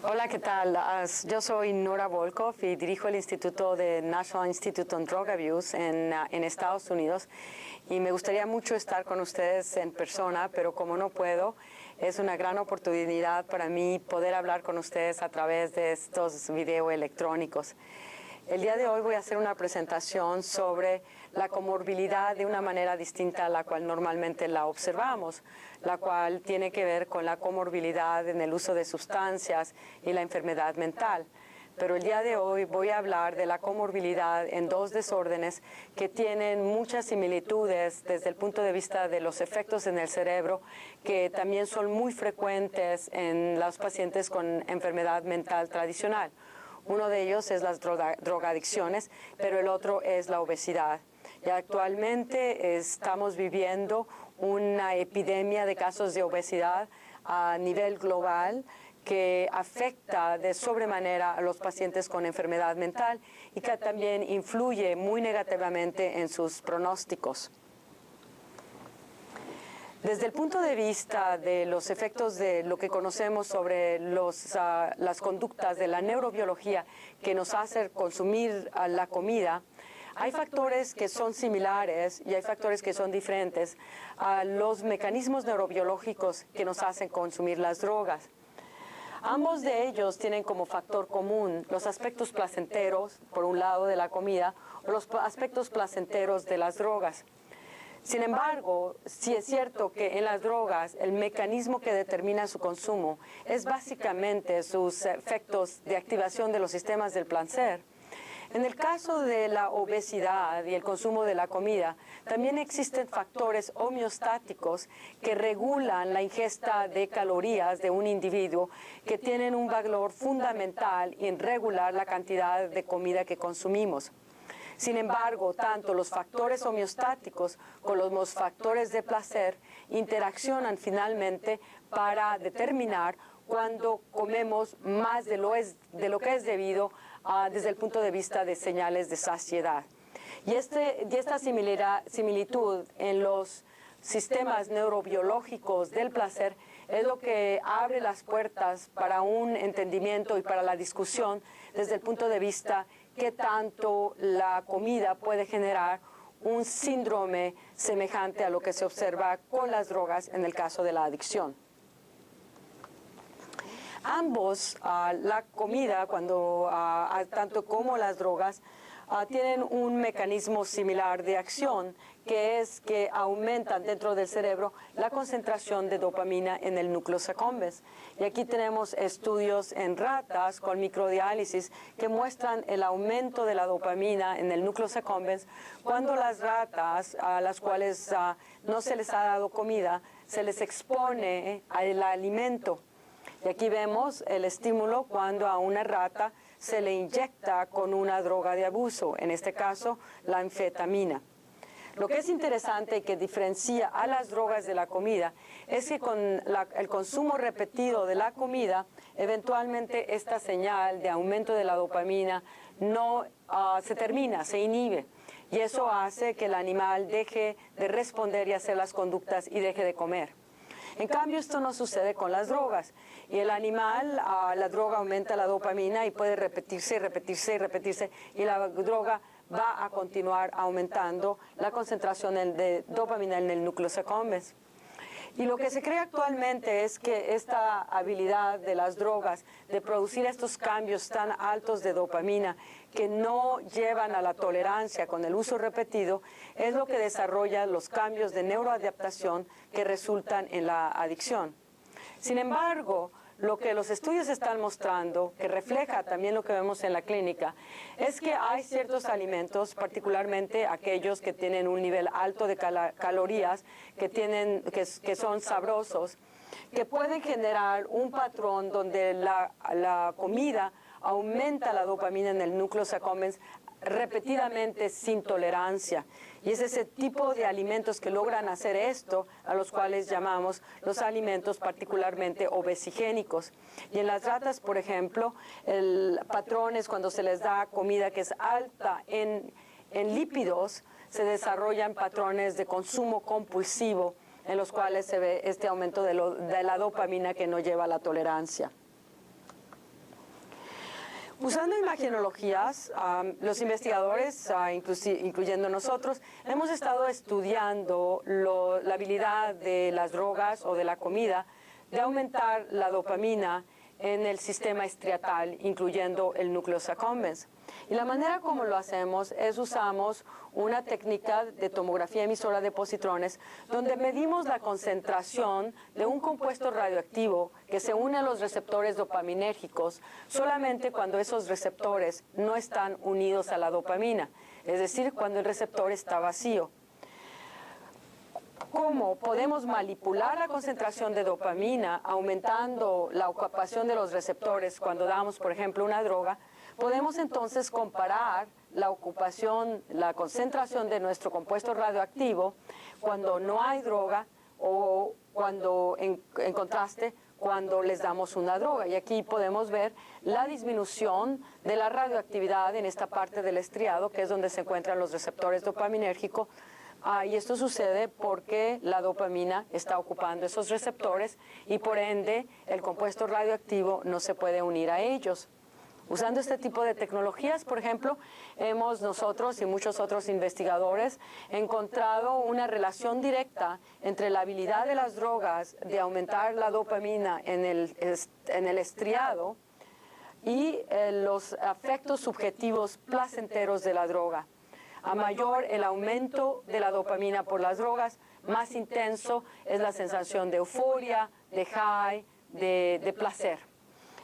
Hola, ¿qué tal? Yo soy Nora Volkov y dirijo el Instituto de National Institute on Drug Abuse en Estados Unidos. Y me gustaría mucho estar con ustedes en persona, pero como no puedo, es una gran oportunidad para mí poder hablar con ustedes a través de estos videos electrónicos. El día de hoy voy a hacer una presentación sobre la comorbilidad de una manera distinta a la cual normalmente la observamos, la cual tiene que ver con la comorbilidad en el uso de sustancias y la enfermedad mental. Pero el día de hoy voy a hablar de la comorbilidad en dos desórdenes que tienen muchas similitudes desde el punto de vista de los efectos en el cerebro, que también son muy frecuentes en los pacientes con enfermedad mental tradicional. Uno de ellos es las drogadicciones, pero el otro es la obesidad. Y actualmente estamos viviendo una epidemia de casos de obesidad a nivel global que afecta de sobremanera a los pacientes con enfermedad mental y que también influye muy negativamente en sus pronósticos. Desde el punto de vista de los efectos de lo que conocemos sobre las conductas de la neurobiología que nos hace consumir la comida, hay factores que son similares y hay factores que son diferentes a los mecanismos neurobiológicos que nos hacen consumir las drogas. Ambos de ellos tienen como factor común los aspectos placenteros, por un lado, de la comida, o los aspectos placenteros de las drogas. Sin embargo, sí es cierto que en las drogas el mecanismo que determina su consumo es básicamente sus efectos de activación de los sistemas del placer. En el caso de la obesidad y el consumo de la comida, también existen factores homeostáticos que regulan la ingesta de calorías de un individuo que tienen un valor fundamental en regular la cantidad de comida que consumimos. Sin embargo, tanto los factores homeostáticos como los factores de placer interaccionan finalmente para determinar cuando comemos más de lo que es debido desde el punto de vista de señales de saciedad. Y esta similitud en los sistemas neurobiológicos del placer es lo que abre las puertas para un entendimiento y para la discusión desde el punto de vista qué tanto la comida puede generar un síndrome semejante a lo que se observa con las drogas en el caso de la adicción. Ambos, la comida, tanto como las drogas, tienen un mecanismo similar de acción, que es que aumentan dentro del cerebro la concentración de dopamina en el núcleo accumbens. Y aquí tenemos estudios en ratas con microdiálisis que muestran el aumento de la dopamina en el núcleo accumbens cuando las ratas a las cuales no se les ha dado comida, se les expone al alimento. Y aquí vemos el estímulo cuando a una rata se le inyecta con una droga de abuso, en este caso la anfetamina. Lo que es interesante y que diferencia a las drogas de la comida es que con el consumo repetido de la comida, eventualmente esta señal de aumento de la dopamina no se termina, se inhibe. Y eso hace que el animal deje de responder y hacer las conductas y deje de comer. En cambio, esto no sucede con las drogas. Y el animal, la droga aumenta la dopamina y puede repetirse y repetirse y repetirse. Y la droga va a continuar aumentando la concentración de dopamina en el núcleo accumbens. Y lo que se cree actualmente es que esta habilidad de las drogas de producir estos cambios tan altos de dopamina que no llevan a la tolerancia con el uso repetido es lo que desarrolla los cambios de neuroadaptación que resultan en la adicción. Sin embargo, lo que los estudios están mostrando, que refleja también lo que vemos en la clínica, es que hay ciertos alimentos, particularmente aquellos que tienen un nivel alto de calorías, que son sabrosos, que pueden generar un patrón donde la comida aumenta la dopamina en el núcleo accumbens repetidamente sin tolerancia. Y es ese tipo de alimentos que logran hacer esto, a los cuales llamamos los alimentos particularmente obesigénicos. Y en las ratas, por ejemplo, el patrón es cuando se les da comida que es alta en lípidos, se desarrollan patrones de consumo compulsivo en los cuales se ve este aumento de la dopamina que no lleva a la tolerancia. Usando imagenologías, los investigadores, incluyendo nosotros, hemos estado estudiando la habilidad de las drogas o de la comida de aumentar la dopamina en el sistema estriatal, incluyendo el núcleo accumbens. Y la manera como lo hacemos es usamos una técnica de tomografía emisora de positrones donde medimos la concentración de un compuesto radioactivo que se une a los receptores dopaminérgicos solamente cuando esos receptores no están unidos a la dopamina, es decir, cuando el receptor está vacío. ¿Cómo podemos manipular la concentración de dopamina aumentando la ocupación de los receptores cuando damos, por ejemplo, una droga? Podemos entonces comparar la ocupación, la concentración de nuestro compuesto radioactivo cuando no hay droga o cuando, en contraste, cuando les damos una droga. Y aquí podemos ver la disminución de la radioactividad en esta parte del estriado, que es donde se encuentran los receptores dopaminérgicos. Y esto sucede porque la dopamina está ocupando esos receptores y por ende el compuesto radioactivo no se puede unir a ellos. Usando este tipo de tecnologías, por ejemplo, hemos nosotros y muchos otros investigadores encontrado una relación directa entre la habilidad de las drogas de aumentar la dopamina en el estriado y los efectos subjetivos placenteros de la droga. A mayor el aumento de la dopamina por las drogas, más intenso es la sensación de euforia, de high, de placer.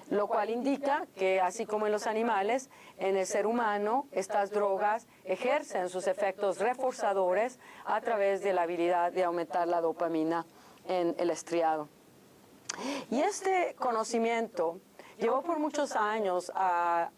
Lo cual indica que, así como en los animales, en el ser humano, estas drogas ejercen sus efectos reforzadores a través de la habilidad de aumentar la dopamina en el estriado. Y este conocimiento llevó por muchos años a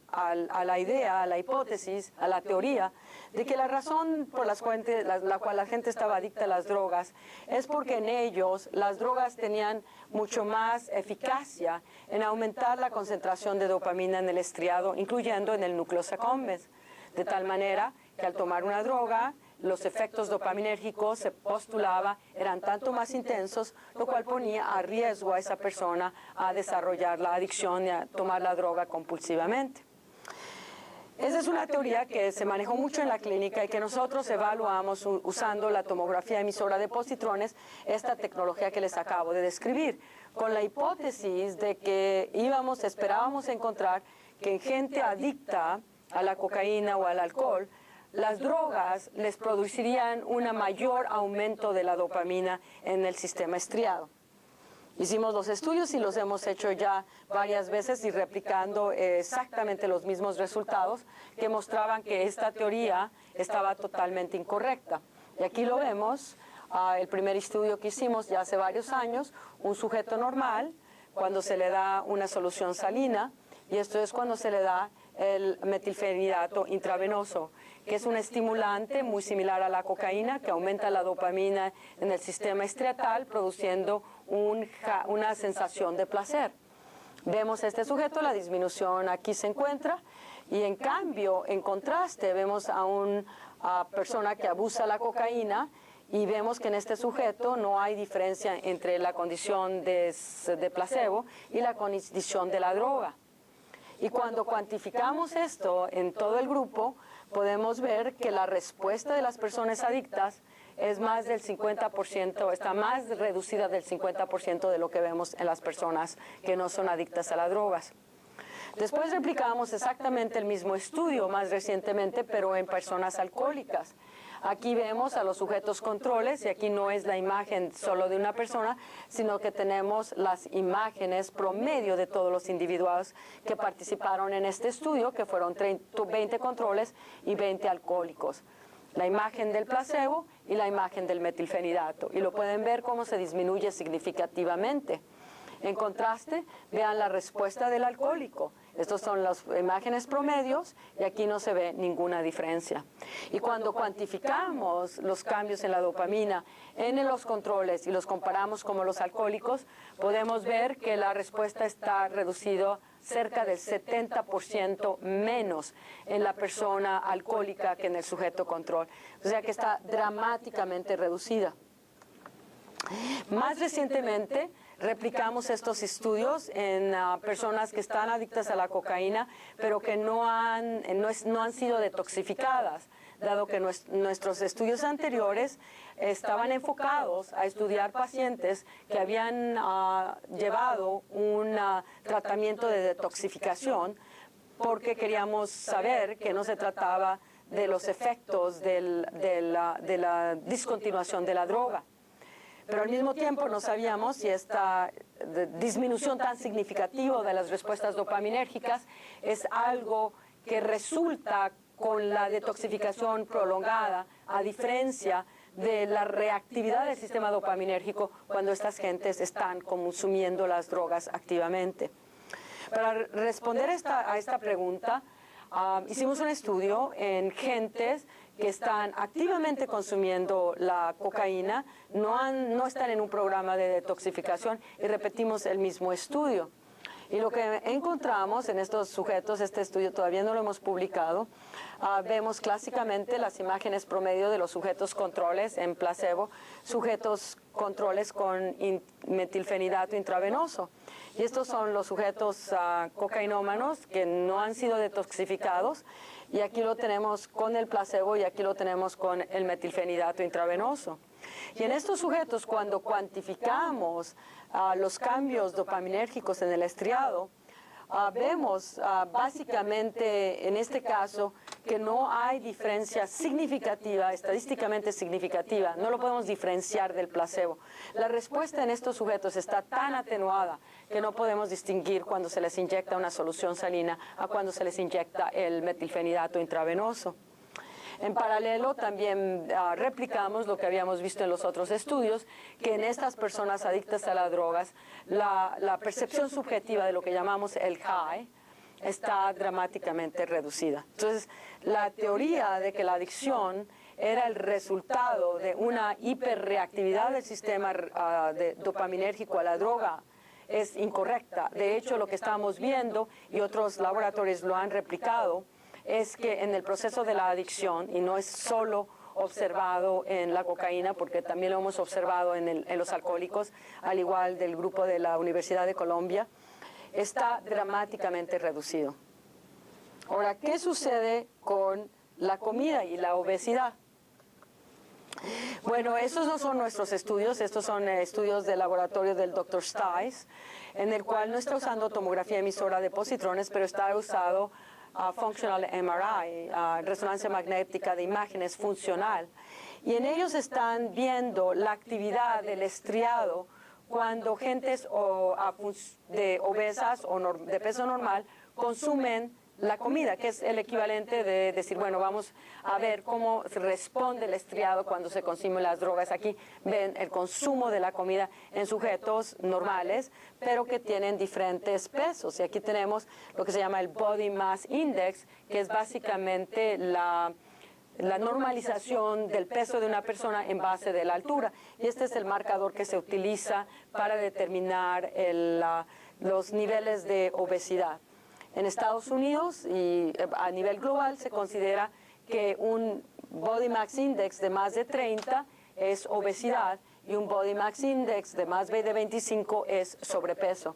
la idea, a la hipótesis, a la teoría de que la razón por la cual la gente estaba adicta a las drogas es porque en ellos las drogas tenían mucho más eficacia en aumentar la concentración de dopamina en el estriado, incluyendo en el núcleo accumbens, de tal manera que al tomar una droga, los efectos dopaminérgicos, se postulaba, eran tanto más intensos, lo cual ponía a riesgo a esa persona a desarrollar la adicción y a tomar la droga compulsivamente. Esa es una teoría que se manejó mucho en la clínica y que nosotros evaluamos usando la tomografía emisora de positrones, esta tecnología que les acabo de describir, con la hipótesis de que esperábamos encontrar que en gente adicta a la cocaína o al alcohol, las drogas les producirían un mayor aumento de la dopamina en el sistema estriado. Hicimos los estudios y los hemos hecho ya varias veces y replicando exactamente los mismos resultados que mostraban que esta teoría estaba totalmente incorrecta. Y aquí lo vemos, el primer estudio que hicimos ya hace varios años, un sujeto normal, cuando se le da una solución salina, y esto es cuando se le da el metilfenidato intravenoso, que es un estimulante muy similar a la cocaína que aumenta la dopamina en el sistema estriatal, produciendo una sensación de placer. Vemos a este sujeto, la disminución aquí se encuentra, y en cambio, en contraste, vemos a una persona que abusa la cocaína y vemos que en este sujeto no hay diferencia entre la condición de placebo y la condición de la droga. Y cuando cuantificamos esto en todo el grupo, podemos ver que la respuesta de las personas adictas es más del 50%, está más reducida del 50% de lo que vemos en las personas que no son adictas a las drogas. Después replicamos exactamente el mismo estudio más recientemente, pero en personas alcohólicas. Aquí vemos a los sujetos controles y aquí no es la imagen solo de una persona, sino que tenemos las imágenes promedio de todos los individuos que participaron en este estudio, que fueron 20 controles y 20 alcohólicos. La imagen del placebo y la imagen del metilfenidato. Y lo pueden ver cómo se disminuye significativamente. En contraste, vean la respuesta del alcohólico. Estas son las imágenes promedios y aquí no se ve ninguna diferencia. Y cuando cuantificamos los cambios en la dopamina en los controles y los comparamos con los alcohólicos, podemos ver que la respuesta está reducida cerca del 70% menos en la persona alcohólica que en el sujeto control. O sea que está dramáticamente reducida. Más recientemente, replicamos estos estudios en personas que están adictas a la cocaína, pero que no han sido detoxificadas, dado que nuestros estudios anteriores estaban enfocados a estudiar pacientes que habían llevado un tratamiento de detoxificación, porque queríamos saber que no se trataba de los efectos de la discontinuación de la droga. Pero al mismo tiempo no sabíamos si esta disminución tan significativa de las respuestas dopaminérgicas es algo que resulta con la detoxificación prolongada, a diferencia de la reactividad del sistema dopaminérgico cuando estas gentes están consumiendo las drogas activamente. Para responder a esta pregunta, hicimos un estudio en gentes que están activamente consumiendo la cocaína, no están en un programa de detoxificación, y repetimos el mismo estudio. Y lo que encontramos en estos sujetos, este estudio todavía no lo hemos publicado, vemos clásicamente las imágenes promedio de los sujetos controles en placebo, sujetos controles con metilfenidato intravenoso. Y estos son los sujetos cocainómanos que no han sido detoxificados, y aquí lo tenemos con el placebo y aquí lo tenemos con el metilfenidato intravenoso. Y en estos sujetos, cuando cuantificamos los cambios dopaminérgicos en el estriado, vemos básicamente en este caso que no hay diferencia significativa, estadísticamente significativa, no lo podemos diferenciar del placebo. La respuesta en estos sujetos está tan atenuada que no podemos distinguir cuando se les inyecta una solución salina a cuando se les inyecta el metilfenidato intravenoso. En paralelo, también replicamos lo que habíamos visto en los otros estudios, que en estas personas adictas a las drogas, la percepción subjetiva de lo que llamamos el high está dramáticamente reducida. Entonces, la teoría de que la adicción era el resultado de una hiperreactividad del sistema dopaminérgico a la droga es incorrecta. De hecho, lo que estamos viendo, y otros laboratorios lo han replicado, es que en el proceso de la adicción, y no es solo observado en la cocaína, porque también lo hemos observado en los alcohólicos, al igual del grupo de la Universidad de Colombia, está dramáticamente reducido. Ahora, ¿qué sucede con la comida y la obesidad? Bueno, esos no son nuestros estudios, estos son estudios del laboratorio del Dr. Stice, en el cual no está usando tomografía emisora de positrones, pero está usado functional MRI, resonancia magnética de imágenes funcional. Y en ellos están viendo la actividad del estriado cuando gentes obesas o de peso normal consumen la comida, que es el equivalente de decir, bueno, vamos a ver cómo responde el estriado cuando se consumen las drogas. Aquí ven el consumo de la comida en sujetos normales, pero que tienen diferentes pesos. Y aquí tenemos lo que se llama el Body Mass Index, que es básicamente la normalización del peso de una persona en base de la altura. Y este es el marcador que se utiliza para determinar los niveles de obesidad. En Estados Unidos y a nivel global se considera que un Body Mass Index de más de 30 es obesidad y un Body Mass Index de más de 25 es sobrepeso.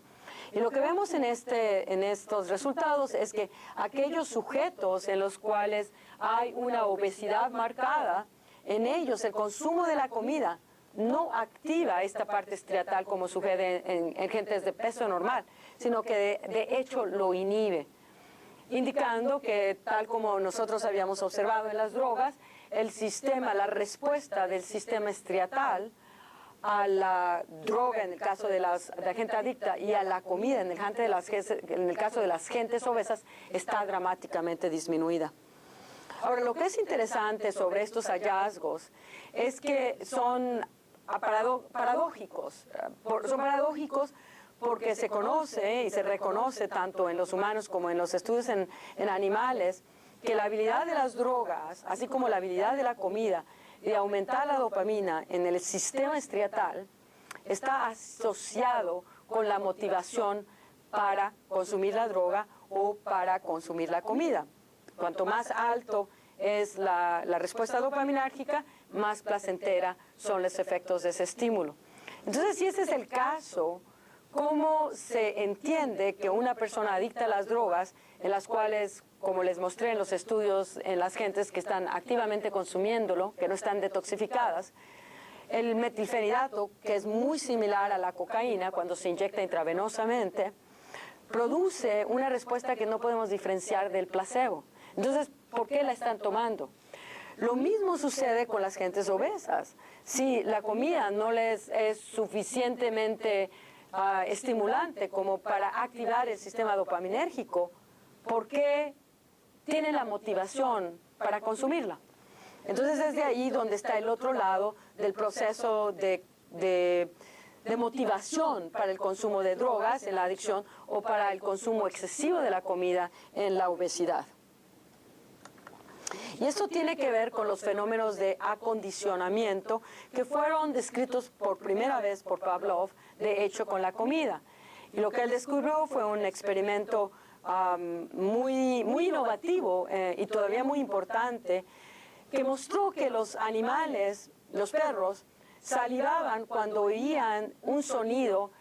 Y lo que vemos en estos resultados es que aquellos sujetos en los cuales hay una obesidad marcada, en ellos el consumo de la comida no activa esta parte estriatal como sucede en gentes de peso normal, sino que de hecho lo inhibe, indicando que tal como nosotros habíamos observado en las drogas, la respuesta del sistema estriatal a la droga en el caso de la gente adicta y a la comida en el caso de las gentes obesas está dramáticamente disminuida. Ahora, lo que es interesante sobre estos hallazgos es que son paradójicos. Son paradójicos porque se conoce y se reconoce tanto en los humanos como en los estudios en animales que la habilidad de las drogas, así como la habilidad de la comida, de aumentar la dopamina en el sistema estriatal, está asociado con la motivación para consumir la droga o para consumir la comida. Cuanto más alto es la respuesta dopaminérgica, más placentera son los efectos de ese estímulo. Entonces, si ese es el caso, cómo se entiende que una persona adicta a las drogas, en las cuales, como les mostré en los estudios, en las gentes que están activamente consumiéndolo, que no están detoxificadas, el metilfenidato, que es muy similar a la cocaína cuando se inyecta intravenosamente, produce una respuesta que no podemos diferenciar del placebo. Entonces, ¿por qué la están tomando? Lo mismo sucede con las gentes obesas. Si la comida no les es suficientemente estimulante como para activar el sistema dopaminérgico, ¿por qué tienen la motivación para consumirla? Entonces es de ahí donde está el otro lado del proceso de motivación para el consumo de drogas en la adicción o para el consumo excesivo de la comida en la obesidad. Y esto tiene que ver con los fenómenos de acondicionamiento que fueron descritos por primera vez por Pavlov, de hecho, con la comida. Y lo que él descubrió fue un experimento muy innovativo y todavía muy importante, que mostró que los animales, los perros, salivaban cuando oían un sonido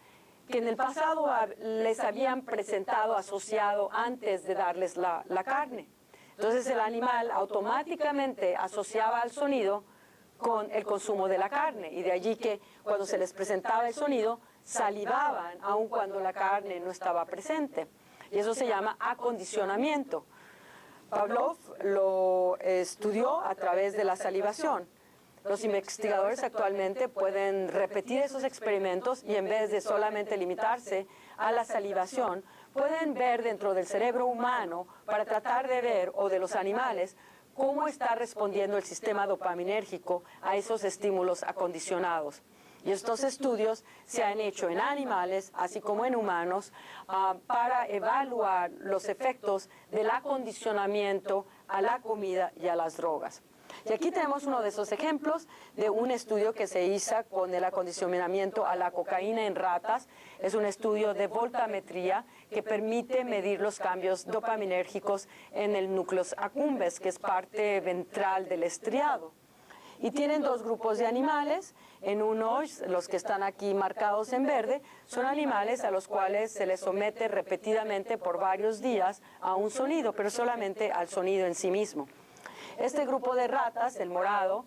que en el pasado les habían presentado asociado antes de darles la carne. Entonces el animal automáticamente asociaba al sonido con el consumo de la carne, y de allí que cuando se les presentaba el sonido salivaban aun cuando la carne no estaba presente. Y eso se llama acondicionamiento. Pavlov lo estudió a través de la salivación. Los investigadores actualmente pueden repetir esos experimentos y en vez de solamente limitarse a la salivación, pueden ver dentro del cerebro humano para tratar de ver, o de los animales, cómo está respondiendo el sistema dopaminérgico a esos estímulos acondicionados. Y estos estudios se han hecho en animales, así como en humanos, para evaluar los efectos del acondicionamiento a la comida y a las drogas. Y aquí tenemos uno de esos ejemplos de un estudio que se hizo con el acondicionamiento a la cocaína en ratas. Es un estudio de voltametría que permite medir los cambios dopaminérgicos en el núcleus accumbens, que es parte ventral del estriado. Y tienen dos grupos de animales. En unos, los que están aquí marcados en verde, son animales a los cuales se les somete repetidamente por varios días a un sonido, pero solamente al sonido en sí mismo. Este grupo de ratas, el morado,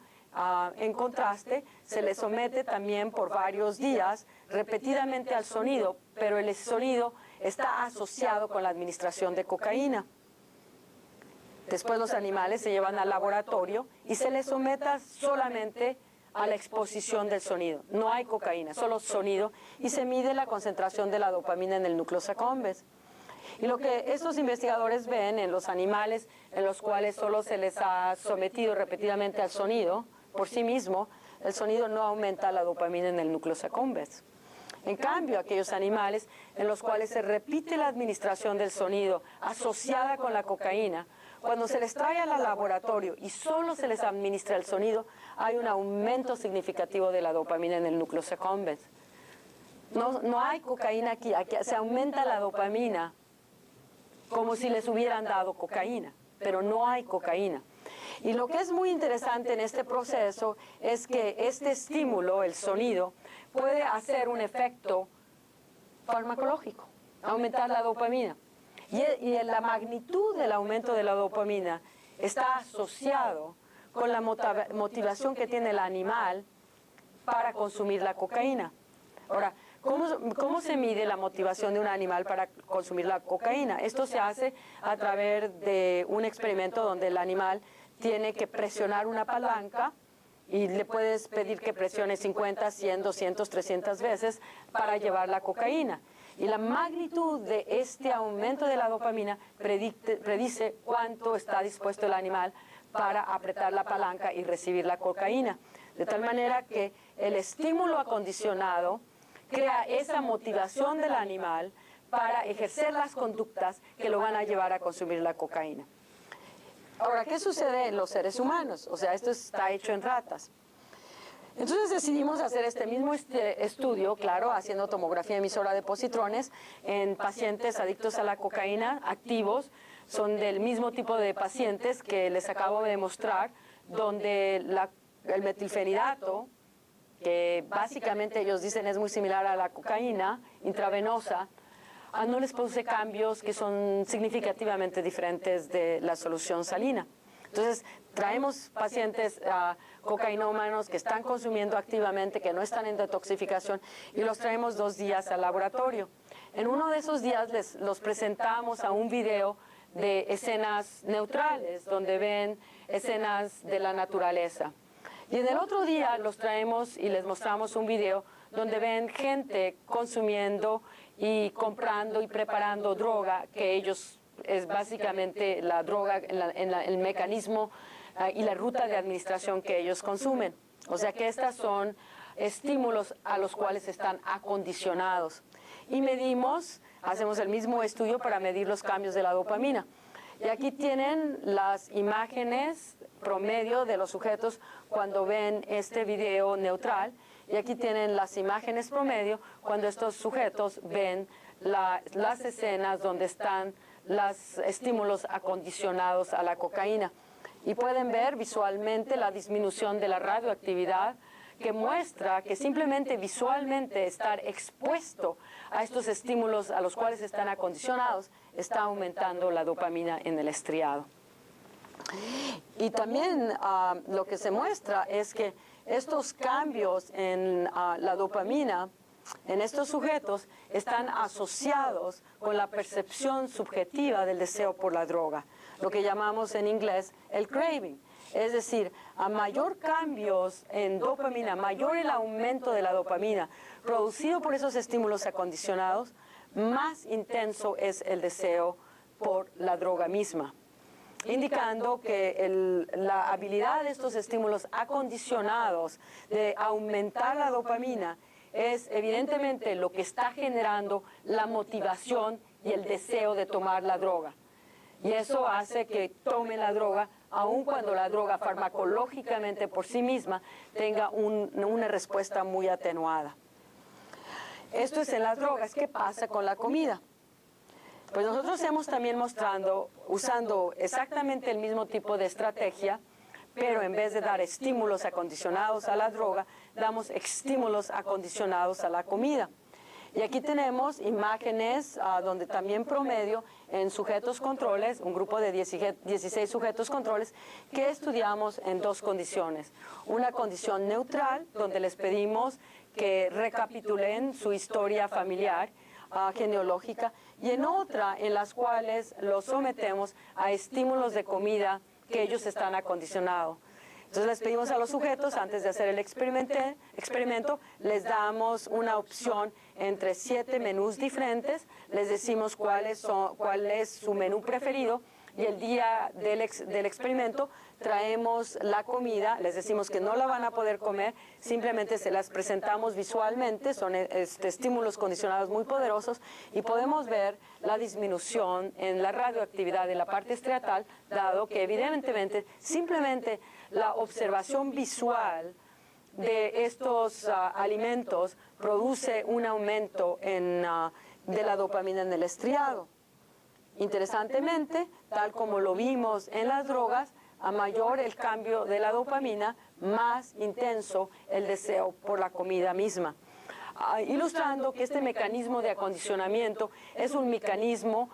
en contraste, se les somete también por varios días repetidamente al sonido, pero el sonido está asociado con la administración de cocaína. Después los animales se llevan al laboratorio y se les somete solamente a la exposición del sonido. No hay cocaína, solo sonido, y se mide la concentración de la dopamina en el núcleo accumbens. Y lo que estos investigadores ven en los animales en los cuales solo se les ha sometido repetidamente al sonido, por sí mismo, el sonido no aumenta la dopamina en el núcleo accumbens. En cambio, aquellos animales en los cuales se repite la administración del sonido asociada con la cocaína, cuando se les trae al laboratorio y solo se les administra el sonido, hay un aumento significativo de la dopamina en el núcleo accumbens. No hay cocaína aquí se aumenta la dopamina como si les hubieran dado cocaína, pero no hay cocaína. Y lo que es muy interesante en este proceso es que este estímulo, el sonido, puede hacer un efecto farmacológico, aumentar la dopamina. Y la magnitud del aumento de la dopamina está asociado con la motivación que tiene el animal para consumir la cocaína. Ahora, ¿cómo se mide la motivación de un animal para consumir la cocaína? Esto se hace a través de un experimento donde el animal tiene que presionar una palanca y le puedes pedir que presione 50, 100, 200, 300 veces para llevar la cocaína. Y la magnitud de este aumento de la dopamina predice cuánto está dispuesto el animal para apretar la palanca y recibir la cocaína. De tal manera que el estímulo acondicionado crea esa motivación del animal para ejercer las conductas que lo van a llevar a consumir la cocaína. Ahora, ¿qué sucede en los seres humanos? O sea, esto está hecho en ratas. Entonces decidimos hacer este mismo estudio, claro, haciendo tomografía emisora de positrones en pacientes adictos a la cocaína, activos. Son del mismo tipo de pacientes que les acabo de mostrar, donde el metilfenidato que básicamente ellos dicen es muy similar a la cocaína intravenosa, no les produce cambios que son significativamente diferentes de la solución salina. Entonces, traemos pacientes cocainómanos que están consumiendo activamente, que no están en detoxificación, y los traemos 2 días al laboratorio. En uno de esos días los presentamos a un video de escenas neutrales, donde ven escenas de la naturaleza. Y en el otro día los traemos y les mostramos un video donde ven gente consumiendo y comprando y preparando droga, que ellos es básicamente la droga, el mecanismo y la ruta de administración que ellos consumen. O sea que estas son estímulos a los cuales están acondicionados. Y medimos, hacemos el mismo estudio para medir los cambios de la dopamina. Y aquí tienen las imágenes promedio de los sujetos cuando ven este video neutral. Y aquí tienen las imágenes promedio cuando estos sujetos ven las escenas donde están los estímulos acondicionados a la cocaína. Y pueden ver visualmente la disminución de la radioactividad, que muestra que simplemente visualmente estar expuesto a estos estímulos a los cuales están acondicionados está aumentando la dopamina en el estriado. Y también lo que se muestra es que estos cambios en la dopamina en estos sujetos están asociados con la percepción subjetiva del deseo por la droga, lo que llamamos en inglés el craving. Es decir, a mayor cambios en dopamina, mayor el aumento de la dopamina producido por esos estímulos acondicionados, más intenso es el deseo por la droga misma, indicando que la habilidad de estos estímulos acondicionados de aumentar la dopamina es evidentemente lo que está generando la motivación y el deseo de tomar la droga. Y eso hace que tomen la droga, aun cuando la droga farmacológicamente por sí misma tenga una respuesta muy atenuada. Esto es en las drogas. ¿Qué pasa con la comida? Pues nosotros hemos también mostrado, usando exactamente el mismo tipo de estrategia, pero en vez de dar estímulos acondicionados a la droga, damos estímulos acondicionados a la comida. Y aquí tenemos imágenes donde también promedio en sujetos controles, un grupo de 16 sujetos controles, que estudiamos en 2 condiciones. Una condición neutral, donde les pedimos que recapitulen su historia familiar, genealógica, y en otra en las cuales los sometemos a estímulos de comida que ellos están acondicionados. Entonces les pedimos a los sujetos, antes de hacer el experimento, les damos una opción entre 7 menús diferentes, les decimos cuál es su menú preferido, y el día del experimento traemos la comida, les decimos que no la van a poder comer, simplemente se las presentamos visualmente, son estímulos condicionados muy poderosos, y podemos ver la disminución en la radioactividad de la parte estriatal, dado que evidentemente simplemente la observación visual de estos alimentos produce un aumento de la dopamina en el estriado. Interesantemente, tal como lo vimos en las drogas, a mayor el cambio de la dopamina, más intenso el deseo por la comida misma. Ilustrando que este mecanismo de acondicionamiento es un mecanismo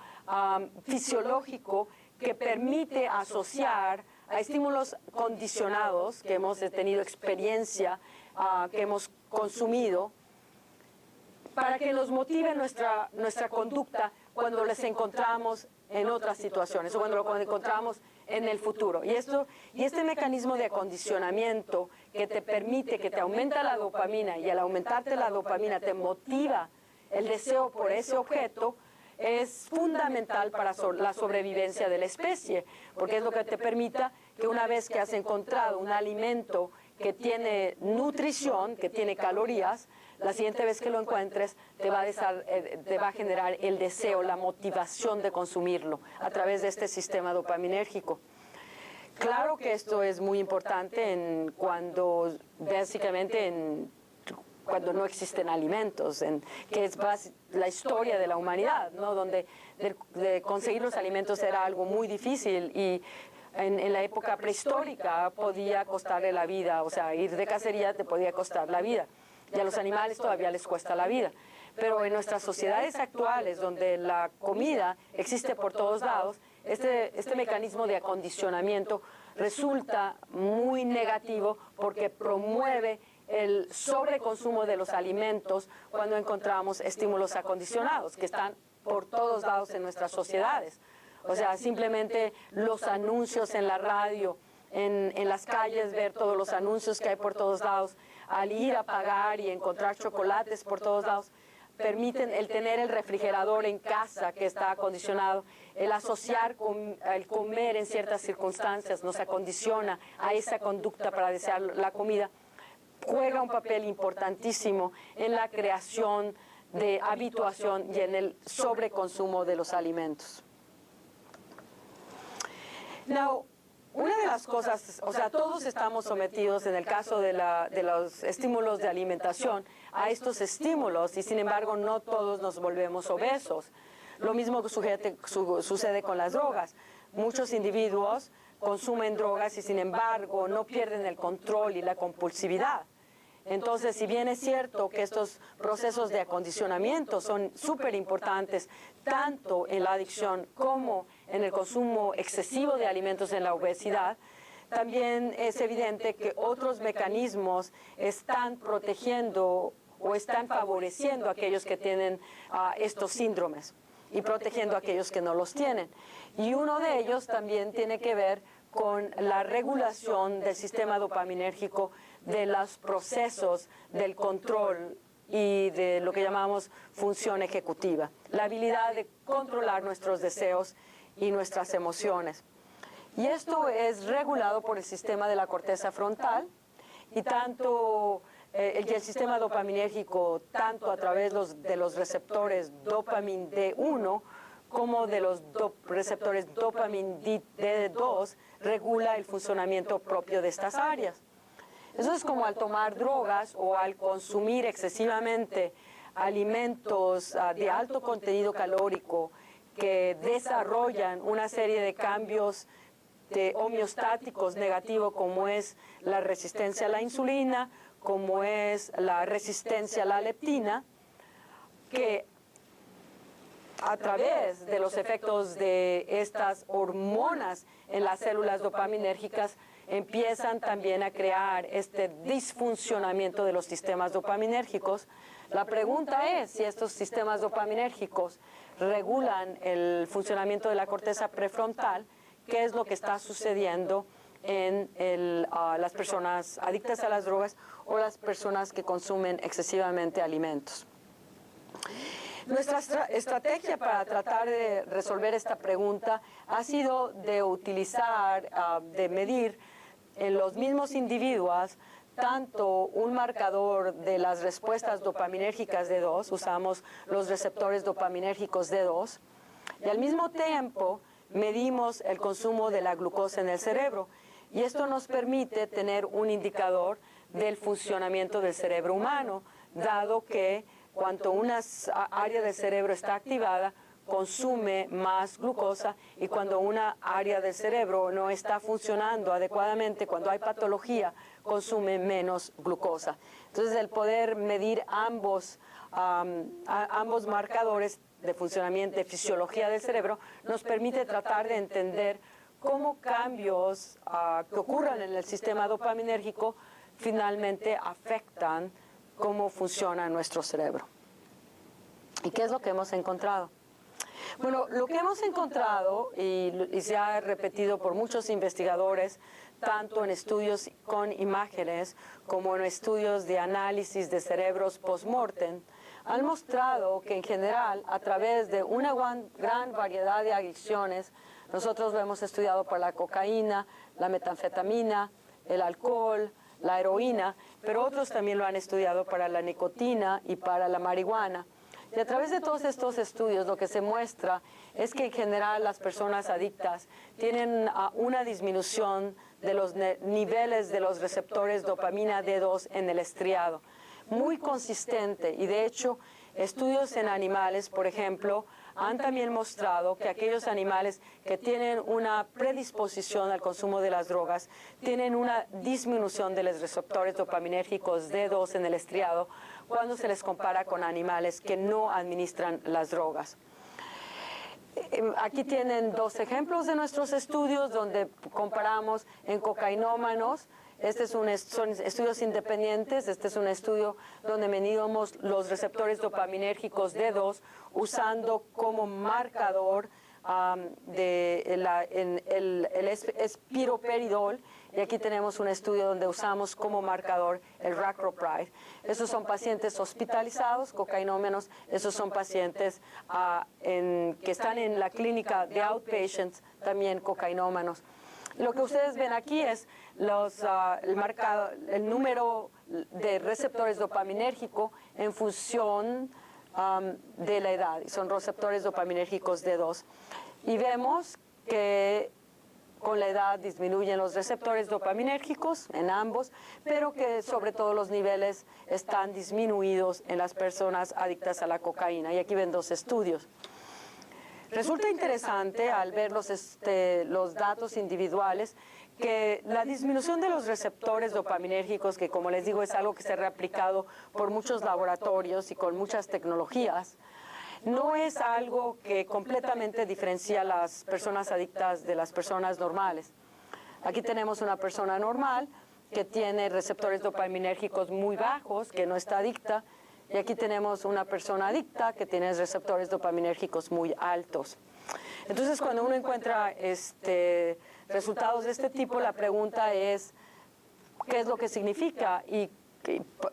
fisiológico que permite asociar a estímulos condicionados que hemos tenido experiencia, que hemos consumido, para que nos motive nuestra conducta cuando les encontramos en otras situaciones o cuando lo encontramos en el futuro. Y este mecanismo de acondicionamiento que te permite, que te aumenta la dopamina, y al aumentarte la dopamina te motiva el deseo por ese objeto, es fundamental para la sobrevivencia de la especie, porque es lo que te permita que una vez que has encontrado un alimento que tiene nutrición, que tiene calorías, la siguiente vez que lo encuentres te va a generar el deseo, la motivación de consumirlo a través de este sistema dopaminérgico. Claro que esto es muy importante cuando no existen alimentos, que es la historia de la humanidad, ¿no? Donde de conseguir los alimentos era algo muy difícil, y en la época prehistórica podía costarle la vida, o sea, ir de cacería te podía costar la vida. Y a los animales todavía les cuesta la vida. Pero en nuestras sociedades actuales, donde la comida existe por todos lados, este mecanismo de acondicionamiento resulta muy negativo porque promueve el sobreconsumo de los alimentos cuando encontramos estímulos acondicionados que están por todos lados en nuestras sociedades. O sea, simplemente los anuncios en la radio, en las calles, ver todos los anuncios que hay por todos lados, al ir a pagar y encontrar chocolates por todos lados, permiten el tener el refrigerador en casa que está acondicionado, el asociar el comer en ciertas circunstancias nos acondiciona a esa conducta para desear la comida, juega un papel importantísimo en la creación de habituación y en el sobreconsumo de los alimentos. Now, una de las cosas, o sea, todos estamos sometidos en el caso de los estímulos de alimentación a estos estímulos y sin embargo no todos nos volvemos obesos. Lo mismo sucede con las drogas. Muchos individuos consumen drogas y sin embargo no pierden el control y la compulsividad. Entonces, si bien es cierto que estos procesos de acondicionamiento son súper importantes, tanto en la adicción como en el consumo excesivo de alimentos en la obesidad, también es evidente que otros mecanismos están protegiendo o están favoreciendo a aquellos que tienen estos síndromes y protegiendo a aquellos que no los tienen. Y uno de ellos también tiene que ver con la regulación del sistema dopaminérgico, de los procesos del control y de lo que llamamos función ejecutiva, la habilidad de controlar nuestros deseos y nuestras emociones. Y esto es regulado por el sistema de la corteza frontal y tanto el sistema dopaminérgico, tanto a través de los receptores dopamina D1 como de los receptores dopamina D2, regula el funcionamiento propio de estas áreas. Eso es como al tomar drogas o al consumir excesivamente alimentos de alto contenido calórico que desarrollan una serie de cambios homeostáticos negativos, como es la resistencia a la insulina, como es la resistencia a la leptina, que a través de los efectos de estas hormonas en las células dopaminérgicas empiezan también a crear este disfuncionamiento de los sistemas dopaminérgicos. La pregunta es si estos sistemas dopaminérgicos regulan el funcionamiento de la corteza prefrontal, qué es lo que está sucediendo en las personas adictas a las drogas o las personas que consumen excesivamente alimentos. Nuestra estrategia para tratar de resolver esta pregunta ha sido de utilizar, de medir en los mismos individuos tanto un marcador de las respuestas dopaminérgicas D2, usamos los receptores dopaminérgicos D2, y al mismo tiempo medimos el consumo de la glucosa en el cerebro. Y esto nos permite tener un indicador del funcionamiento del cerebro humano, dado que cuanto una área del cerebro está activada, consume más glucosa, y cuando una área del cerebro no está funcionando adecuadamente, cuando hay patología, consume menos glucosa. Entonces, el poder medir ambos marcadores de funcionamiento, de fisiología del cerebro, nos permite tratar de entender cómo cambios que ocurran en el sistema dopaminérgico finalmente afectan cómo funciona nuestro cerebro. ¿Y qué es lo que hemos encontrado? Bueno, lo que hemos encontrado, y se ha repetido por muchos investigadores, tanto en estudios con imágenes como en estudios de análisis de cerebros post-mortem, han mostrado que en general, a través de una gran variedad de adicciones, nosotros lo hemos estudiado para la cocaína, la metanfetamina, el alcohol, la heroína, pero otros también lo han estudiado para la nicotina y para la marihuana. Y a través de todos estos estudios lo que se muestra es que en general las personas adictas tienen una disminución de los niveles de los receptores dopamina D2 en el estriado, muy consistente, y de hecho estudios en animales, por ejemplo, han también mostrado que aquellos animales que tienen una predisposición al consumo de las drogas tienen una disminución de los receptores dopaminérgicos D2 en el estriado cuando se les compara con animales que no administran las drogas. Aquí tienen dos ejemplos de nuestros estudios donde comparamos en cocainómanos. Son estudios independientes. Este es un estudio donde medimos los receptores dopaminérgicos D2 usando como marcador el espiroperidol, y aquí tenemos un estudio donde usamos como marcador el raclopride. Esos son pacientes hospitalizados, cocainómanos. Esos son pacientes que están en la clínica de outpatients, también cocainómanos. Lo que ustedes ven aquí es el número de receptores dopaminérgicos en función de la edad. Son receptores dopaminérgicos D2. Y vemos que con la edad disminuyen los receptores dopaminérgicos en ambos, pero que sobre todo los niveles están disminuidos en las personas adictas a la cocaína. Y aquí ven dos estudios. Resulta interesante al ver los datos individuales que la disminución de los receptores dopaminérgicos, que como les digo es algo que se ha reaplicado por muchos laboratorios y con muchas tecnologías, no es algo que completamente diferencia a las personas adictas de las personas normales. Aquí tenemos una persona normal que tiene receptores dopaminérgicos muy bajos, que no está adicta, y aquí tenemos una persona adicta que tiene receptores dopaminérgicos muy altos. Entonces, cuando uno encuentra resultados de este tipo, la pregunta es, ¿qué es lo que significa? Y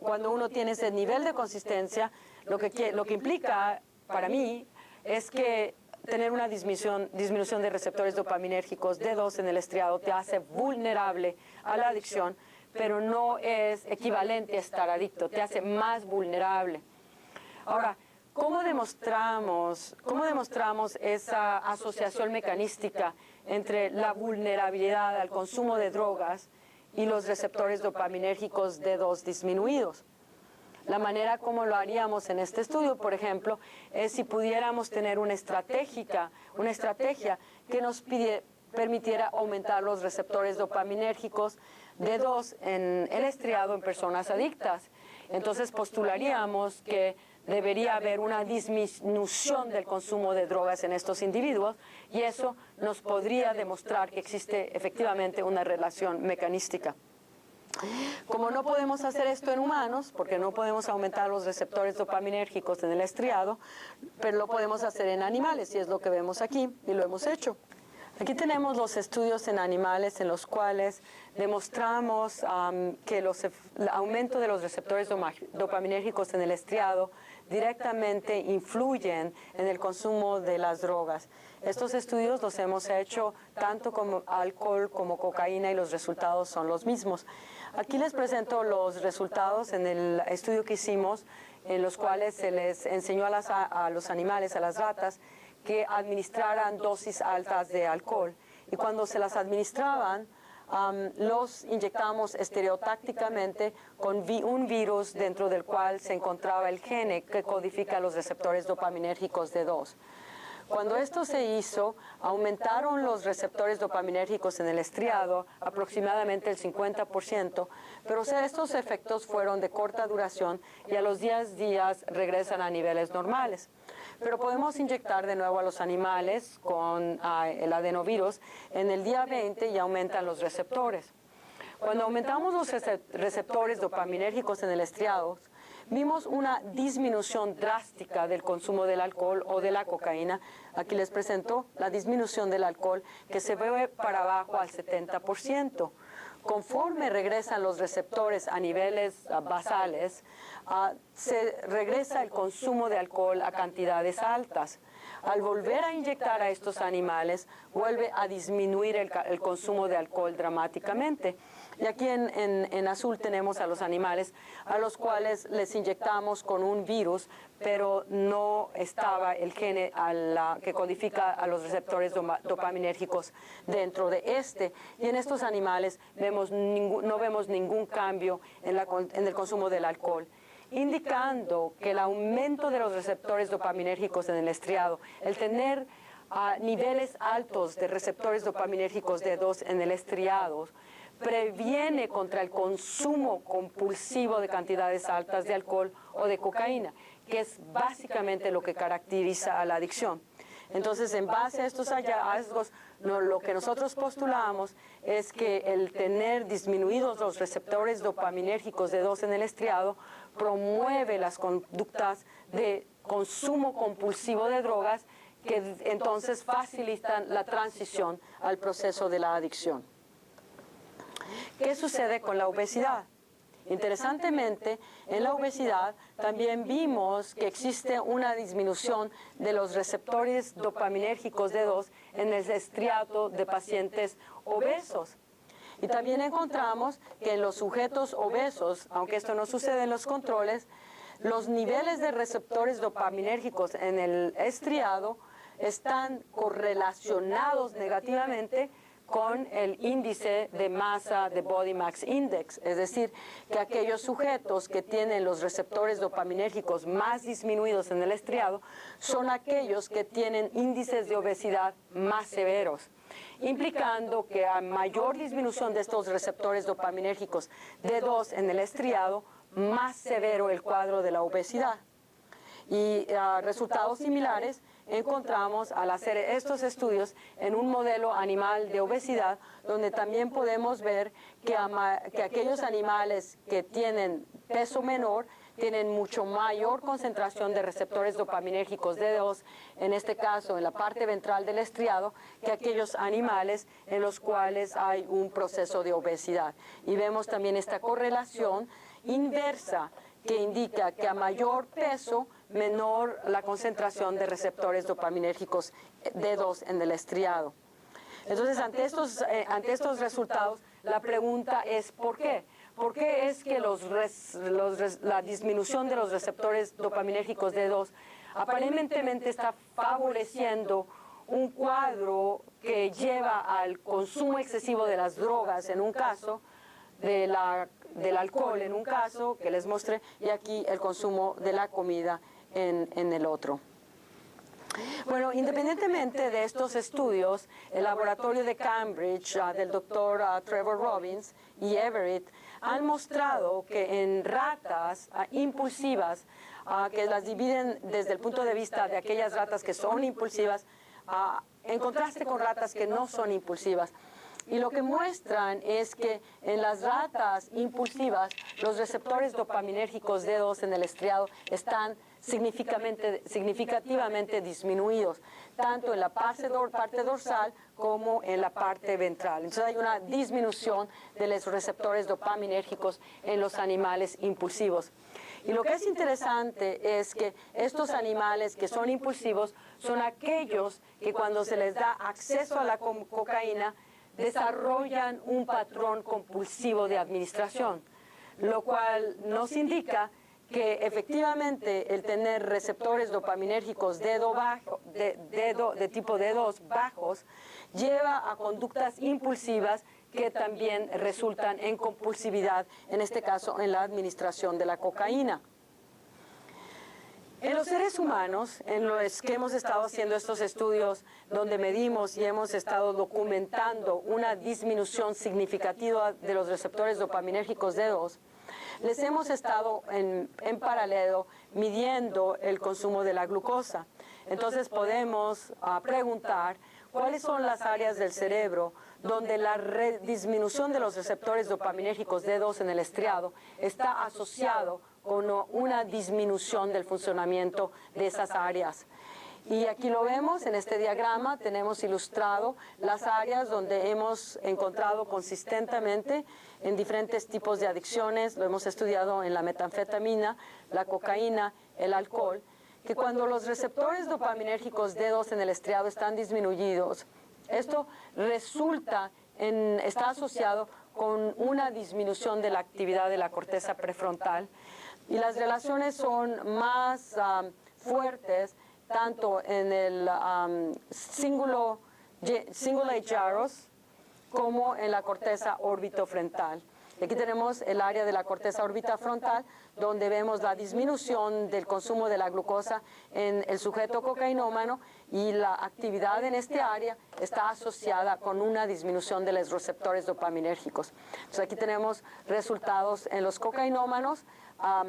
cuando uno tiene ese nivel de consistencia, lo que implica para mí es que tener una disminución de receptores dopaminérgicos D2 en el estriado te hace vulnerable a la adicción, pero no es equivalente a estar adicto, te hace más vulnerable. Ahora, ¿cómo demostramos esa asociación mecanística entre la vulnerabilidad al consumo de drogas y los receptores dopaminérgicos D2 disminuidos? La manera como lo haríamos en este estudio, por ejemplo, es si pudiéramos tener una estrategia que nos permitiera aumentar los receptores dopaminérgicos D2 en el estriado en personas adictas. Entonces postularíamos que debería haber una disminución del consumo de drogas en estos individuos, y eso nos podría demostrar que existe efectivamente una relación mecanística. Como no podemos hacer esto en humanos, porque no podemos aumentar los receptores dopaminérgicos en el estriado, pero lo podemos hacer en animales, y es lo que vemos aquí, y lo hemos hecho. Aquí tenemos los estudios en animales en los cuales demostramos que el aumento de los receptores dopaminérgicos en el estriado directamente influyen en el consumo de las drogas. Estos estudios los hemos hecho tanto con alcohol como cocaína, y los resultados son los mismos. Aquí les presento los resultados en el estudio que hicimos, en los cuales se les enseñó a los animales, a las ratas, que administraran dosis altas de alcohol. Y cuando se las administraban, los inyectamos estereotácticamente con un virus dentro del cual se encontraba el gene que codifica los receptores dopaminérgicos D2. Cuando esto se hizo, aumentaron los receptores dopaminérgicos en el estriado aproximadamente el 50%, pero estos efectos fueron de corta duración y a los 10 días regresan a niveles normales. Pero podemos inyectar de nuevo a los animales con el adenovirus en el día 20 y aumentan los receptores. Cuando aumentamos los receptores dopaminérgicos en el estriado, vimos una disminución drástica del consumo del alcohol o de la cocaína. Aquí les presento la disminución del alcohol, que se ve para abajo al 70%. Conforme regresan los receptores a niveles basales, se regresa el consumo de alcohol a cantidades altas. Al volver a inyectar a estos animales, vuelve a disminuir el consumo de alcohol dramáticamente. Y aquí en azul tenemos a los animales a los cuales les inyectamos con un virus, pero no estaba el gene que codifica a los receptores dopaminérgicos dentro de este. Y en estos animales no vemos ningún cambio en el consumo del alcohol. indicando que el aumento de los receptores dopaminérgicos en el estriado, el tener niveles altos de receptores dopaminérgicos D2 en el estriado, previene contra el consumo compulsivo de cantidades altas de alcohol o de cocaína, que es básicamente lo que caracteriza a la adicción. Entonces, en base a estos hallazgos, lo que nosotros postulamos es que el tener disminuidos los receptores dopaminérgicos D2 en el estriado promueve las conductas de consumo compulsivo de drogas que entonces facilitan la transición al proceso de la adicción. ¿Qué sucede con la obesidad? Interesantemente, en la obesidad también vimos que existe una disminución de los receptores dopaminérgicos D2 en el estriado de pacientes obesos. Y también encontramos que en los sujetos obesos, aunque esto no sucede en los controles, los niveles de receptores dopaminérgicos en el estriado están correlacionados negativamente con el índice de masa de Body Mass Index, es decir, que aquellos sujetos que tienen los receptores dopaminérgicos más disminuidos en el estriado son aquellos que tienen índices de obesidad más severos, implicando que a mayor disminución de estos receptores dopaminérgicos D2 en el estriado, más severo el cuadro de la obesidad. Y resultados similares encontramos al hacer estos estudios en un modelo animal de obesidad, donde también podemos ver que aquellos animales que tienen peso menor tienen mucho mayor concentración de receptores dopaminérgicos D2, en este caso en la parte ventral del estriado, que aquellos animales en los cuales hay un proceso de obesidad. Y vemos también esta correlación inversa que indica que a mayor peso, menor la concentración de receptores dopaminérgicos D2 en el estriado. Entonces, ante estos resultados, la pregunta es ¿por qué? ¿Por qué es que la disminución de los receptores dopaminérgicos D2 aparentemente está favoreciendo un cuadro que lleva al consumo excesivo de las drogas en un caso, del alcohol en un caso que les mostré, y aquí el consumo de la comida en el otro? Bueno, independientemente de estos estudios, el laboratorio de Cambridge del doctor Trevor Robbins y Everett han mostrado que en ratas impulsivas, que las dividen desde el punto de vista de aquellas ratas que son impulsivas, en contraste con ratas que no son impulsivas. Y lo que muestran es que en las ratas impulsivas, los receptores dopaminérgicos D2 en el estriado están significativamente disminuidos, tanto en la parte dorsal como en la parte ventral. Entonces hay una disminución de los receptores dopaminérgicos en los animales impulsivos. Y lo que es interesante es que estos animales que son impulsivos son aquellos que cuando se les da acceso a la cocaína, desarrollan un patrón compulsivo de administración, lo cual nos indica que efectivamente el tener receptores dopaminérgicos de tipo D2 bajos lleva a conductas impulsivas que también resultan en compulsividad, en este caso en la administración de la cocaína. En los seres humanos, en los que hemos estado haciendo estos estudios donde medimos y hemos estado documentando una disminución significativa de los receptores dopaminérgicos D2, les hemos estado en paralelo midiendo el consumo de la glucosa. Entonces podemos preguntar cuáles son las áreas del cerebro donde la disminución de los receptores dopaminérgicos D2 en el estriado está asociado con una disminución del funcionamiento de esas áreas. Y aquí lo vemos en este diagrama, tenemos ilustrado las áreas donde hemos encontrado consistentemente en diferentes tipos de adicciones, lo hemos estudiado en la metanfetamina, la cocaína, el alcohol, que cuando los receptores dopaminérgicos D2 en el estriado están disminuidos, esto está asociado con una disminución de la actividad de la corteza prefrontal, y las relaciones son más fuertes tanto en el cingulate gyrus como en la corteza orbitofrontal. Y aquí tenemos el área de la corteza orbitofrontal, donde vemos la disminución del consumo de la glucosa en el sujeto cocainómano, y la actividad en este área está asociada con una disminución de los receptores dopaminérgicos. Entonces aquí tenemos resultados en los cocainómanos, a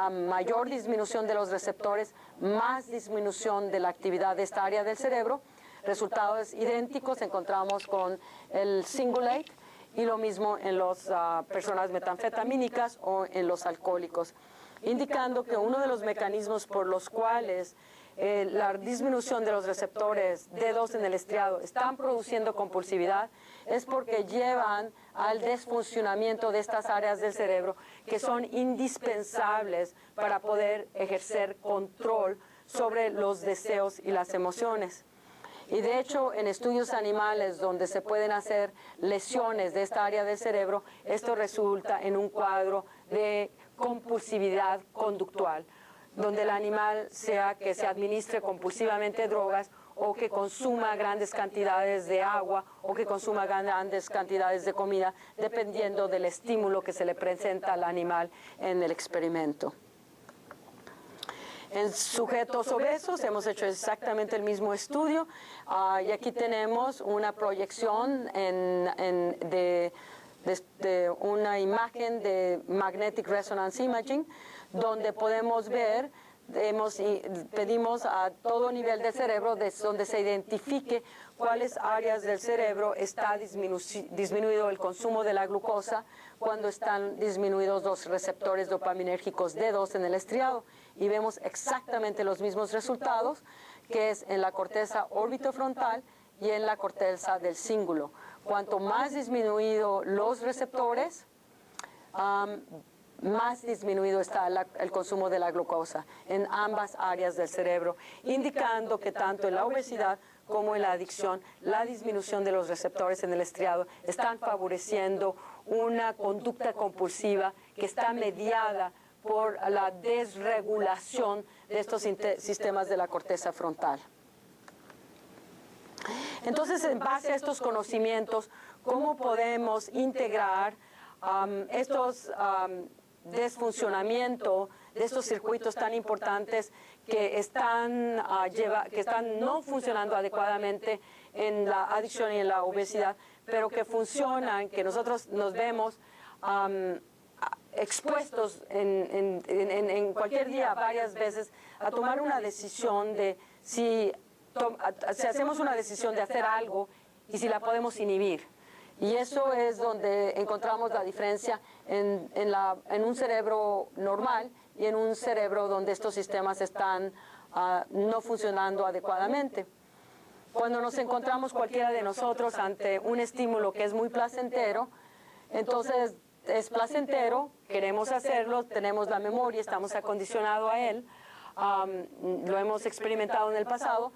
mayor disminución de los receptores, más disminución de la actividad de esta área del cerebro. Resultados idénticos encontramos con el Singulate, y lo mismo en las personas metanfetamínicas o en los alcohólicos, indicando que uno de los mecanismos por los cuales la disminución de los receptores D2 en el estriado están produciendo compulsividad es porque llevan al desfuncionamiento de estas áreas del cerebro que son indispensables para poder ejercer control sobre los deseos y las emociones. Y de hecho, en estudios animales donde se pueden hacer lesiones de esta área del cerebro, esto resulta en un cuadro de compulsividad conductual, donde el animal sea que se administre compulsivamente drogas, o que consuma grandes cantidades de agua, o que consuma grandes cantidades de comida, dependiendo del estímulo que se le presenta al animal en el experimento. En sujetos obesos hemos hecho exactamente el mismo estudio, y aquí tenemos una proyección de una imagen de Magnetic Resonance Imaging, donde podemos ver, pedimos a todo nivel del cerebro donde se identifique cuáles áreas del cerebro está disminuido el consumo de la glucosa cuando están disminuidos los receptores dopaminérgicos D2 en el estriado. Y vemos exactamente los mismos resultados, que es en la corteza orbitofrontal y en la corteza del cíngulo. Cuanto más disminuido los receptores, más disminuido está el consumo de la glucosa en ambas áreas del cerebro, indicando que tanto en la obesidad como en la adicción, la disminución de los receptores en el estriado están favoreciendo una conducta compulsiva que está mediada por la desregulación de estos sistemas de la corteza frontal. Entonces, en base a estos conocimientos, ¿cómo podemos integrar estos desfuncionamiento de estos circuitos tan importantes que están no funcionando adecuadamente en la adicción y en la obesidad, pero que funcionan, que nosotros nos vemos expuestos en cualquier día varias veces a tomar una decisión de si hacemos una decisión de hacer algo y si la podemos inhibir? Y eso es donde encontramos la diferencia en un cerebro normal y en un cerebro donde estos sistemas están no funcionando adecuadamente. Cuando nos encontramos cualquiera de nosotros ante un estímulo que es muy placentero, entonces es placentero, queremos hacerlo, tenemos la memoria, estamos acondicionados a él, lo hemos experimentado en el pasado,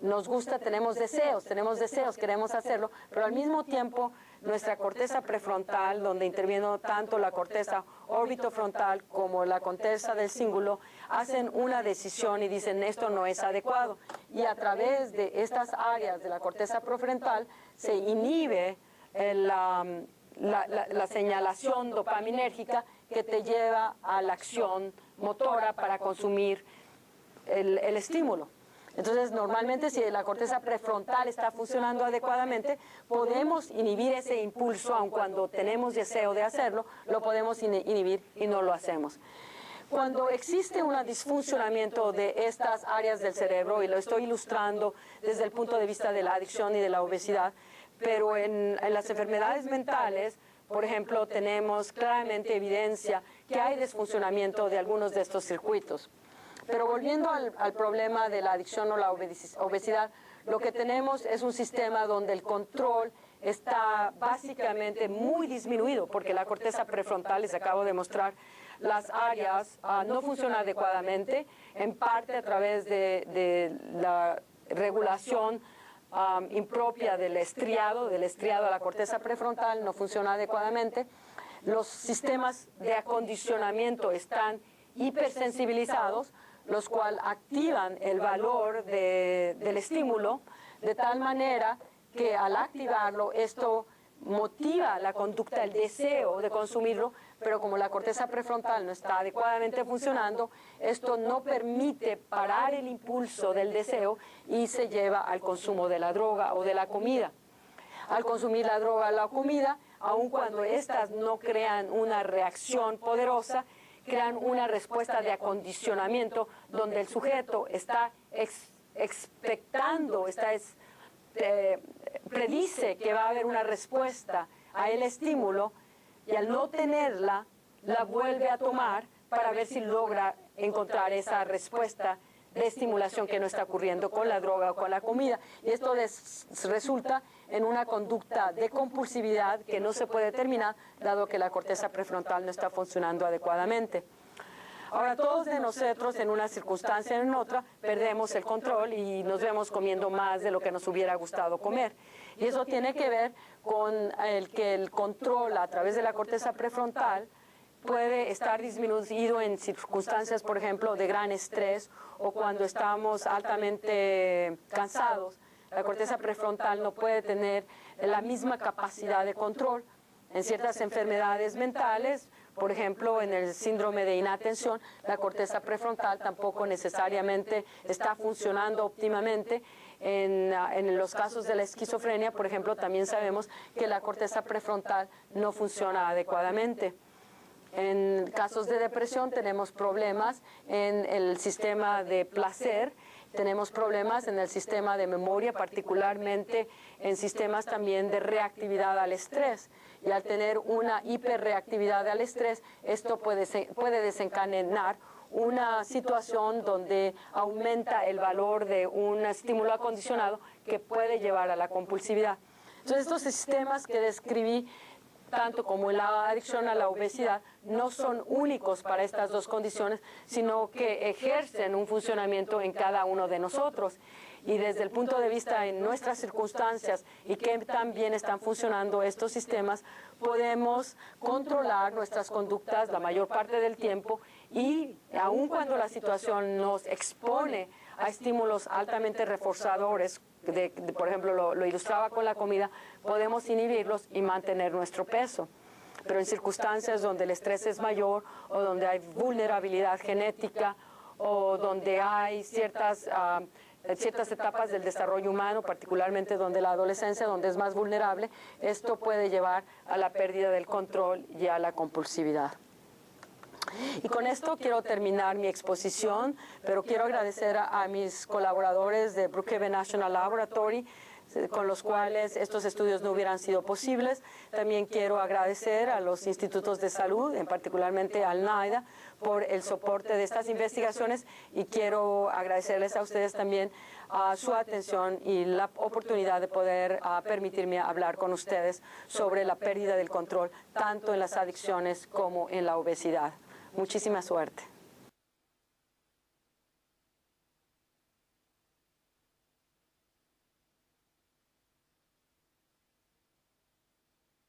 nos gusta, tenemos deseos, queremos hacerlo, pero al mismo tiempo nuestra corteza prefrontal, donde interviene tanto la corteza orbitofrontal como la corteza del cíngulo, hacen una decisión y dicen esto no es adecuado. Y a través de estas áreas de la corteza prefrontal se inhibe la señalación dopaminérgica que te lleva a la acción motora para consumir el estímulo. Entonces, normalmente, si la corteza prefrontal está funcionando adecuadamente, podemos inhibir ese impulso, aun cuando tenemos deseo de hacerlo, lo podemos inhibir y no lo hacemos. Cuando existe un disfuncionamiento de estas áreas del cerebro, y lo estoy ilustrando desde el punto de vista de la adicción y de la obesidad, pero en las enfermedades mentales, por ejemplo, tenemos claramente evidencia que hay desfuncionamiento de algunos de estos circuitos. Pero volviendo al problema de la adicción o la obesidad, lo que tenemos es un sistema donde el control está básicamente muy disminuido, porque la corteza prefrontal, les acabo de mostrar, las áreas no funcionan adecuadamente, en parte a través de la regulación impropia del estriado a la corteza prefrontal, no funciona adecuadamente. Los sistemas de acondicionamiento están hipersensibilizados, los cuales activan el valor del estímulo, de tal manera que al activarlo, esto motiva la conducta, el deseo de consumirlo, pero como la corteza prefrontal no está adecuadamente funcionando, esto no permite parar el impulso del deseo y se lleva al consumo de la droga o de la comida. Al consumir la droga o la comida, aun cuando éstas no crean una reacción poderosa, crean una respuesta de acondicionamiento donde el sujeto está expectando, predice que va a haber una respuesta a el estímulo y al no tenerla, la vuelve a tomar para ver si logra encontrar esa respuesta de estimulación que no está ocurriendo con la droga o con la comida. Y esto resulta en una conducta de compulsividad que no se puede terminar, dado que la corteza prefrontal no está funcionando adecuadamente. Ahora, todos de nosotros, en una circunstancia o en otra, perdemos el control y nos vemos comiendo más de lo que nos hubiera gustado comer. Y eso tiene que ver con el que el control a través de la corteza prefrontal puede estar disminuido en circunstancias, por ejemplo, de gran estrés o cuando estamos altamente cansados. La corteza prefrontal no puede tener la misma capacidad de control. En ciertas enfermedades mentales, por ejemplo, en el síndrome de inatención, la corteza prefrontal tampoco necesariamente está funcionando óptimamente. En los casos de la esquizofrenia, por ejemplo, también sabemos que la corteza prefrontal no funciona adecuadamente. En casos de depresión tenemos problemas en el sistema de placer, tenemos problemas en el sistema de memoria, particularmente en sistemas también de reactividad al estrés. Y al tener una hiperreactividad al estrés, esto puede desencadenar una situación donde aumenta el valor de un estímulo acondicionado que puede llevar a la compulsividad. Entonces, estos sistemas que describí, tanto como la adicción a la obesidad, no son únicos para estas dos condiciones, sino que ejercen un funcionamiento en cada uno de nosotros. Y desde el punto de vista en nuestras circunstancias y que también están funcionando estos sistemas, podemos controlar nuestras conductas la mayor parte del tiempo y aun cuando la situación nos expone a estímulos altamente reforzadores, por ejemplo, lo ilustraba con la comida, podemos inhibirlos y mantener nuestro peso. Pero en circunstancias donde el estrés es mayor o donde hay vulnerabilidad genética o donde hay ciertas etapas del desarrollo humano, particularmente donde la adolescencia, donde es más vulnerable, esto puede llevar a la pérdida del control y a la compulsividad. Y con esto quiero terminar mi exposición, pero quiero agradecer a mis colaboradores de Brookhaven National Laboratory, con los cuales estos estudios no hubieran sido posibles. También quiero agradecer a los institutos de salud, en particularmente al NIDA, por el soporte de estas investigaciones y quiero agradecerles a ustedes también su atención y la oportunidad de poder permitirme hablar con ustedes sobre la pérdida del control, tanto en las adicciones como en la obesidad. Muchísima suerte.